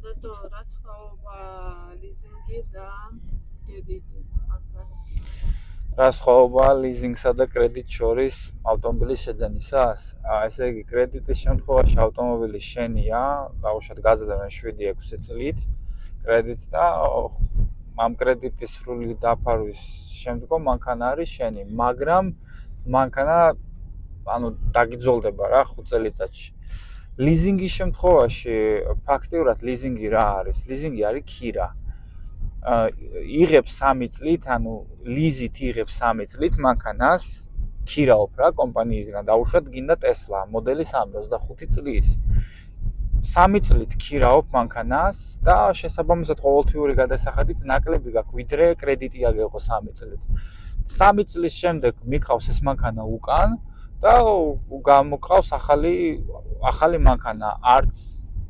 და რაც ხაობა ლიზინგი და კრედიტი. რა სხვაობა ლიზინგსა და კრედიტ შორის ავტომობილის შეძენისას? ესე იგი, კრედიტის შემთხვევაში ავტომობილი შენია, დაუშვათ გაზრდიან 7-6 წლით კრედიტს და ამ კრედიტის სრული დაფარვის შემდგომ მანქანა არის შენი, მაგრამ მანქანა დაგიძოლდება რა 5 წელიწადში. ლიზინგის შემთხვევაში ფაქტიურად ლიზინგი რა არის? ლიზინგი არის ქირა. იღებს 3 წლით, ლიზით იღებს 3 წლით მანქანას, ქირაობ რა კომპანიისგან, დაუშვათ გინდა Tesla, მოდელი 35 წლის. 3 წლით ქირაობ მანქანას და შესაბამისად ყოველთვიური გადასახადიც ნაკლები გაქვს, ვიდრე კრედიტი აგეყო 3 წლით. 3 წლის შემდეგ მიყავს ეს მანქანა უკან და გამოყავს ახალი მანქანა, არც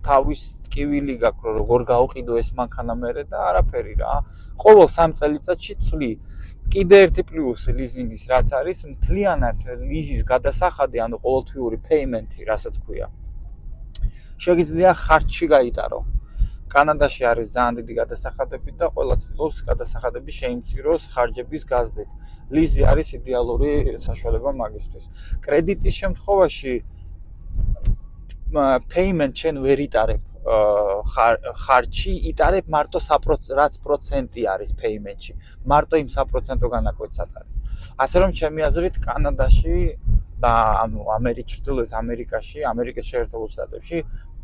თავის ტკივილი გაქვს, რომ როგორ გაუყიდო ეს მანქანა მერე და არაფერი რა. ყოველ 3 წელიწადში ცვლი. კიდე ერთი პლუსი ლიზინგის რაც არის, მთლიანად ლიზის გადასახადი, ყოველთვიური payment-ი, რასაც ქვია. შეგიძლია ხარჯში გაიტარო. კანადაში არის ძალიან დიდი გადასახადები და ყველა ცდილობს გადასახადები შეიმციროს ხარჯების გაზრდით. ლიზი არის იდეალური საშუალება მაგისთვის. კრედიტის შემთხვევაში payment შენ ვერ იტარებ ხარჯში, იტარებ მარტო რაც პროცენტი არის payment-ში. მარტო იმ საპროცენტო განაკვეთსაც არის. ასე რომ ჩემი აზრით კანადაში და ჩრდილოეთ ამერიკაში, ამერიკის შეერთებულ შტატებში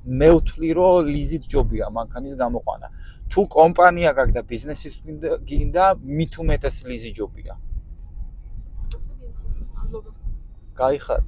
მე ვთვლი, რომ ლიზით ჯობია მანქანის გამოყვანა. თუ კომპანია გაქვს და ბიზნესის გინდა, მით უმეტეს ლიზი ჯობია. გაიხარ